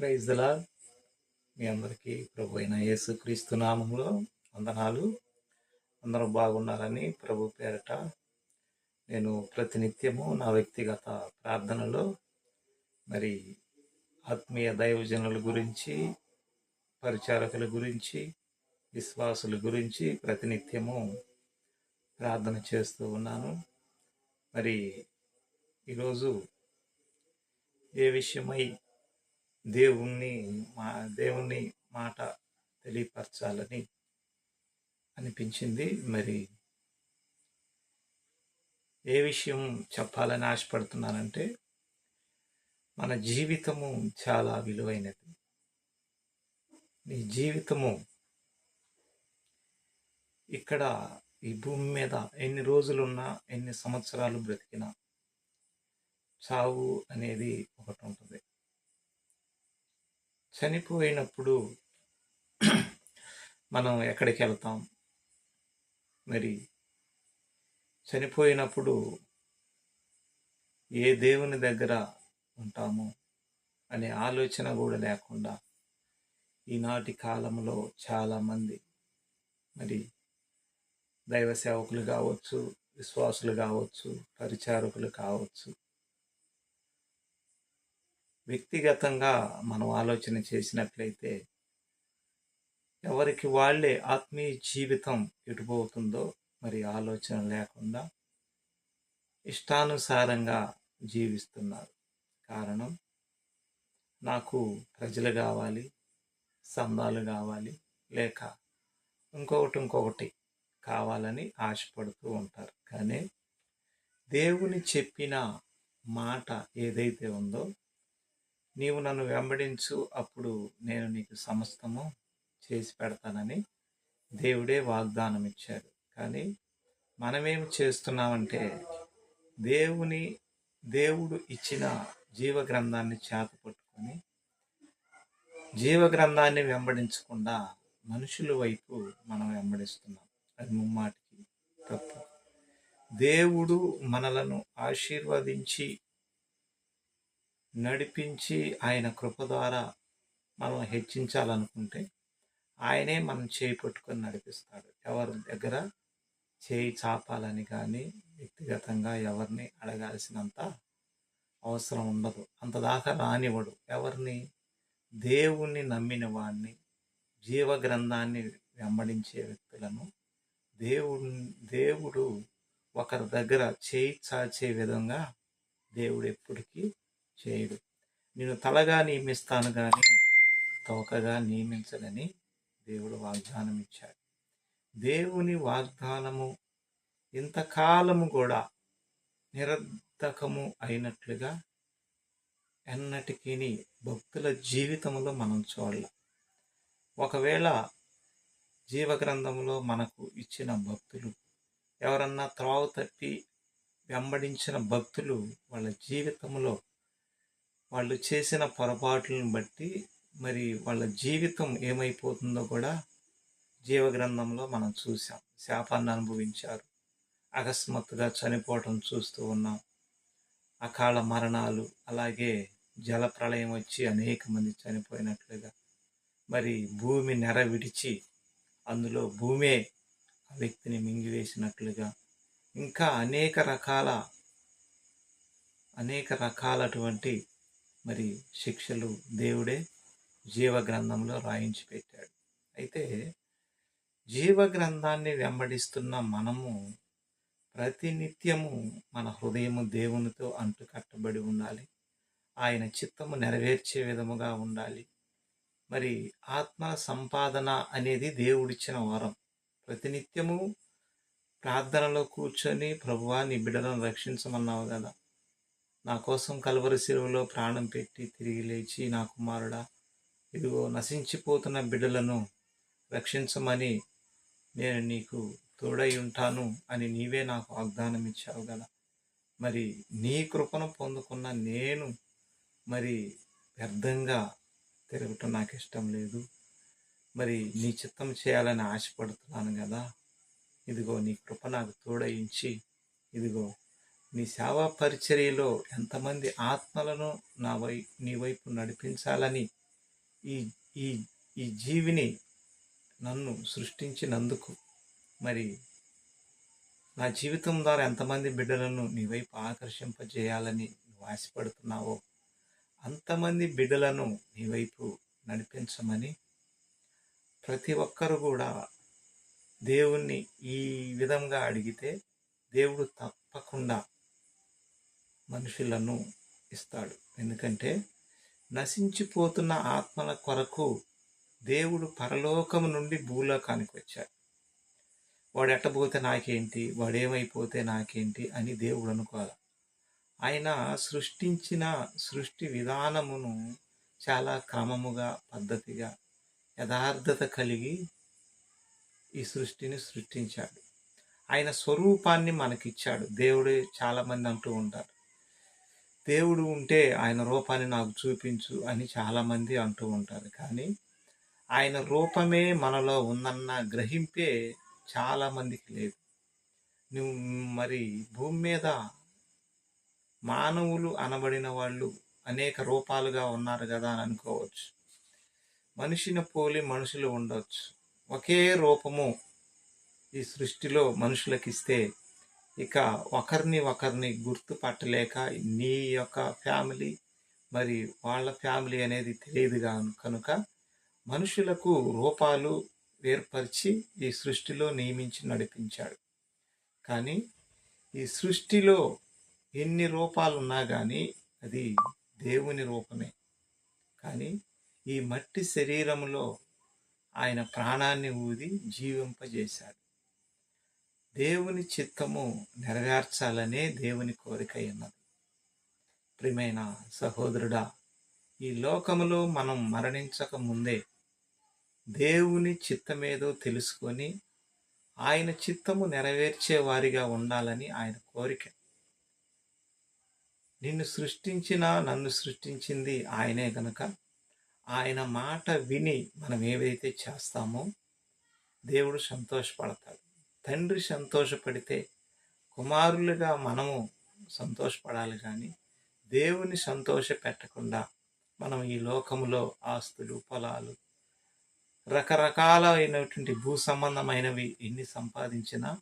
Praise the lord. మీ అందరికీ ప్రభు అయిన యేసుక్రీస్తు నామములో వందనాలు. అందరూ బాగున్నారని ప్రభు పేరట నేను ప్రతినిత్యము నా వ్యక్తిగత ప్రార్థనలో మరి ఆత్మీయ దైవజనుల గురించి, పరిచారకుల గురించి, విశ్వాసుల గురించి ప్రతినిత్యము ప్రార్థన చేస్తూ ఉన్నాను. మరి ఈరోజు ఏ విషయమై దేవుని మాట తెలియపరచాలని అనిపించింది. మరి ఏ విషయం చెప్పాలని ఆశపడుతున్నానంటే, మన జీవితము చాలా విలువైనది. నీ జీవితము ఇక్కడ ఈ భూమి మీద ఎన్ని రోజులున్నా, ఎన్ని సంవత్సరాలు బ్రతికినా చావు అనేది ఒకటి ఉంటుంది. చనిపోయినప్పుడు మనం ఎక్కడికి వెళ్తాం? మరి చనిపోయినప్పుడు ఏ దేవుని దగ్గర ఉంటాము అనే ఆలోచన కూడా లేకుండా ఈనాటి కాలంలో చాలామంది మరి దైవ సేవకులు కావచ్చు, విశ్వాసులు కావచ్చు, పరిచారకులు కావచ్చు, వ్యక్తిగతంగా మనం ఆలోచన చేసినట్లయితే ఎవరికి వాళ్ళే ఆత్మీయ జీవితం ఎటుపోతుందో మరి ఆలోచన లేకుండా ఇష్టానుసారంగా జీవిస్తున్నారు. కారణం, నాకు ప్రజలు కావాలి, సంఘాలు కావాలి, లేక ఇంకొకటి కావాలని ఆశపడుతూ ఉంటారు. కానీ దేవుని చెప్పిన మాట ఏదైతే ఉందో, నీవు నన్ను వెంబడించు, అప్పుడు నేను నీకు సమస్తము చేసి పెడతానని దేవుడే వాగ్దానం ఇచ్చాడు. కానీ మనమేమి చేస్తున్నామంటే, దేవుడు ఇచ్చిన జీవ గ్రంథాన్ని చేతపట్టుకొని జీవగ్రంథాన్ని వెంబడించకుండా మనుషుల వైపు మనం వెంబడిస్తున్నాం. అది ముమ్మాటికి తప్పు. దేవుడు మనలను ఆశీర్వదించి నడిపించి ఆయన కృప ద్వారా మనం హెచ్చించాలనుకుంటే ఆయనే మనం చేయి పట్టుకొని నడిపిస్తాడు. ఎవరి దగ్గర చేయి చాపాలని కానీ వ్యక్తిగతంగా ఎవరిని అడగాల్సినంత అవసరం ఉండదు. అంతదాకా రానివ్వడు. ఎవరిని? దేవుణ్ణి నమ్మిన వాడిని, జీవగ్రంథాన్ని వెంబడించే వ్యక్తులను దేవుడు ఒకరి దగ్గర చేయి చాచే విధంగా దేవుడు ఎప్పటికీ చేయడు. నేను తలగా నియమిస్తాను కానీ తోకగా నియమించదని దేవుడు వాగ్దానం ఇచ్చాడు. దేవుని వాగ్దానము ఇంతకాలము కూడా నిరర్ధకము అయినట్లుగా ఎన్నటికీ భక్తుల జీవితంలో మనం చూడాలి. ఒకవేళ జీవగ్రంథంలో మనకు ఇచ్చిన భక్తులు ఎవరన్నా త్రోవ తప్పి వెంబడించిన భక్తులు వాళ్ళ జీవితంలో వాళ్ళు చేసిన పొరపాట్లను బట్టి మరి వాళ్ళ జీవితం ఏమైపోతుందో కూడా జీవగ్రంథంలో మనం చూసాం. శాపాన్ని అనుభవించారు, అకస్మాత్తుగా చనిపోవటం చూస్తూ ఉన్నాం, అకాల మరణాలు, అలాగే జల ప్రళయం వచ్చి అనేక మంది చనిపోయినట్లుగా, మరి భూమి నెర విడిచి అందులో భూమే ఆ వ్యక్తిని మింగివేసినట్లుగా, ఇంకా అనేక రకాలటువంటి మరి శిక్షలు దేవుడే జీవగ్రంథంలో రాయించి పెట్టాడు. అయితే జీవగ్రంథాన్ని వెంబడిస్తున్న మనము ప్రతినిత్యము మన హృదయము దేవునితో అంటుకట్టబడి ఉండాలి. ఆయన చిత్తము నెరవేర్చే విధముగా ఉండాలి. మరి ఆత్మ సంపాదన అనేది దేవుడిచ్చిన వరం. ప్రతినిత్యము ప్రార్థనలో కూర్చొని, ప్రభువా నీ బిడ్డలను రక్షించమన్నావు కదా, నా కోసం కల్వరి శిలువలో ప్రాణం పెట్టి తిరిగి లేచి, నా కుమారుడా ఇదిగో నశించిపోతున్న బిడ్డలను రక్షించమని నేను నీకు తోడై ఉంటాను అని నీవే నాకు వాగ్దానం ఇచ్చావు కదా. మరి నీ కృపను పొందుకున్న నేను మరి వ్యర్థంగా తిరగటం నాకు ఇష్టం లేదు. మరి నీ చిత్తం చేయాలని ఆశపడుతున్నాను కదా. ఇదిగో నీ కృప నాకు తోడయించి, ఇదిగో నీ సేవా పరిచర్యలో ఎంతమంది ఆత్మలను నీ వైపు నడిపించాలని ఈ ఈ ఈ జీవిని నన్ను సృష్టించినందుకు మరి నా జీవితం ద్వారా ఎంతమంది బిడ్డలను నీ వైపు ఆకర్షింపజేయాలని నువ్వు ఆశపడుతున్నావో అంతమంది బిడ్డలను నీ వైపు నడిపించమని ప్రతి ఒక్కరు కూడా దేవుణ్ణి ఈ విధంగా అడిగితే దేవుడు తప్పకుండా మనుషులను ఇస్తాడు. ఎందుకంటే నశించిపోతున్న ఆత్మల కొరకు దేవుడు పరలోకము నుండి భూలోకానికి వచ్చాడు. వాడు ఎట్టబోతే నాకేంటి, వాడేమైపోతే నాకేంటి అని దేవుడు అనుకోవాలి. ఆయన సృష్టించిన సృష్టి విధానమును చాలా క్రమముగా, పద్ధతిగా, యథార్థత కలిగి ఈ సృష్టిని సృష్టించాడు. ఆయన స్వరూపాన్ని మనకిచ్చాడు. దేవుడు చాలామంది అంటూ ఉంటారు, దేవుడు ఉంటే ఆయన రూపాన్ని నాకు చూపించు అని చాలామంది అంటూ ఉంటారు. కానీ ఆయన రూపమే మనలో ఉందన్న గ్రహింపే చాలామందికి లేదు. నువ్వు మరి భూమి మీద మానవులు అనబడిన వాళ్ళు అనేక రూపాలుగా ఉన్నారు కదా అని అనుకోవచ్చు. మనిషిని పోలి మనుషులు ఉండవచ్చు. ఒకే రూపము ఈ సృష్టిలో మనుషులకిస్తే ఇక ఒకరిని గుర్తుపట్టలేక నీ యొక్క ఫ్యామిలీ మరి వాళ్ళ ఫ్యామిలీ అనేది తెలియదు కనుక మనుషులకు రూపాలు ఏర్పరిచి ఈ సృష్టిలో నియమించి నడిపించాడు. కానీ ఈ సృష్టిలో ఎన్ని రూపాలు ఉన్నా కానీ అది దేవుని రూపమే. కానీ ఈ మట్టి శరీరంలో ఆయన ప్రాణాన్ని ఊది జీవింపజేశాడు. దేవుని చిత్తము నెరవేర్చాలనే దేవుని కోరిక ఉన్నది. ప్రియమైన సహోదరుడా, ఈ లోకములో మనం మరణించక ముందే దేవుని చిత్తమేదో తెలుసుకొని ఆయన చిత్తము నెరవేర్చే వారిగా ఉండాలని ఆయన కోరిక. నిన్ను సృష్టించిన నన్ను సృష్టించింది ఆయనే గనుక ఆయన మాట విని మనం ఏవైతే చేస్తామో దేవుడు సంతోషపడతాడు. తండ్రి సంతోషపడితే కుమారులుగా మనము సంతోషపడాలి. కానీ దేవుని సంతోష పెట్టకుండా మనం ఈ లోకములో ఆస్తులు, పొలాలు, రకరకాలైనటువంటి భూ సంబంధమైనవి ఎన్ని సంపాదించినా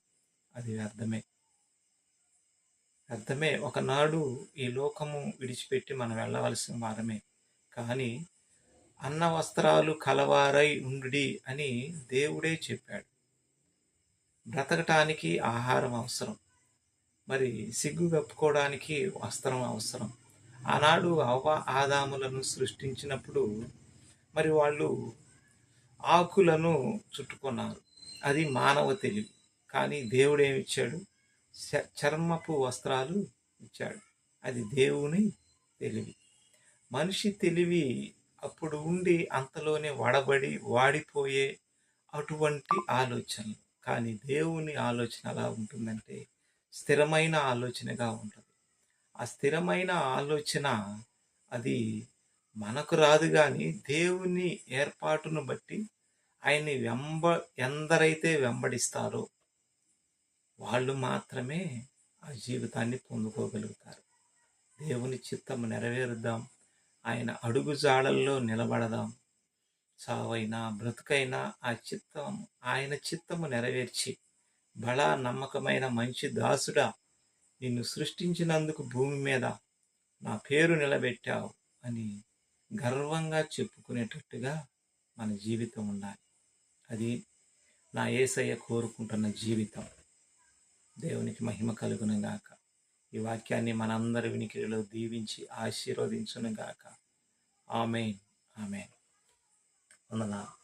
అది వ్యర్థమే. ఒకనాడు ఈ లోకము విడిచిపెట్టి మనం వెళ్ళవలసిన వారమే. కానీ అన్న వస్త్రాలు కలవారై ఉండుడి అని దేవుడే చెప్పాడు. బ్రతకటానికి ఆహారం అవసరం, మరి సిగ్గు కప్పుకోవడానికి వస్త్రం అవసరం. ఆనాడు ఆదాములను సృష్టించినప్పుడు మరి వాళ్ళు ఆకులను చుట్టుకున్నారు. అది మానవ తెలివి. కానీ దేవుడు ఏమిచ్చాడు? చర్మపు వస్త్రాలు ఇచ్చాడు. అది దేవుని తెలివి. మనిషి తెలివి అప్పుడు ఉండి అంతలోనే వడబడి వాడిపోయే అటువంటి ఆలోచనలు. కానీ దేవుని ఆలోచన ఎలా ఉంటుందంటే స్థిరమైన ఆలోచనగా ఉంటుంది. ఆ స్థిరమైన ఆలోచన అది మనకు రాదు. కానీ దేవుని ఏర్పాటును బట్టి ఆయన్ని ఎందరైతే వెంబడిస్తారో వాళ్ళు మాత్రమే ఆ జీవితాన్ని పొందుకోగలుగుతారు. దేవుని చిత్తము నెరవేరుద్దాం. ఆయన అడుగు జాడల్లో నిలబడదాం. చావైనా బ్రతుకైనా ఆయన చిత్తము నెరవేర్చి, బలా నమ్మకమైన మంచి దాసుడా, నిన్ను సృష్టించినందుకు భూమి మీద నా పేరు నిలబెట్టావు అని గర్వంగా చెప్పుకునేటట్టుగా మన జీవితం ఉండాలి. అది నా యేసయ్య కోరుకుంటున్న జీవితం. దేవునికి మహిమ కలుగునుగాక. ఈ వాక్యాన్ని మనందరి వినికిడిలో దీవించి ఆశీర్వదించునుగాక. ఆమేన్. ఆమేన్. వందనాలు.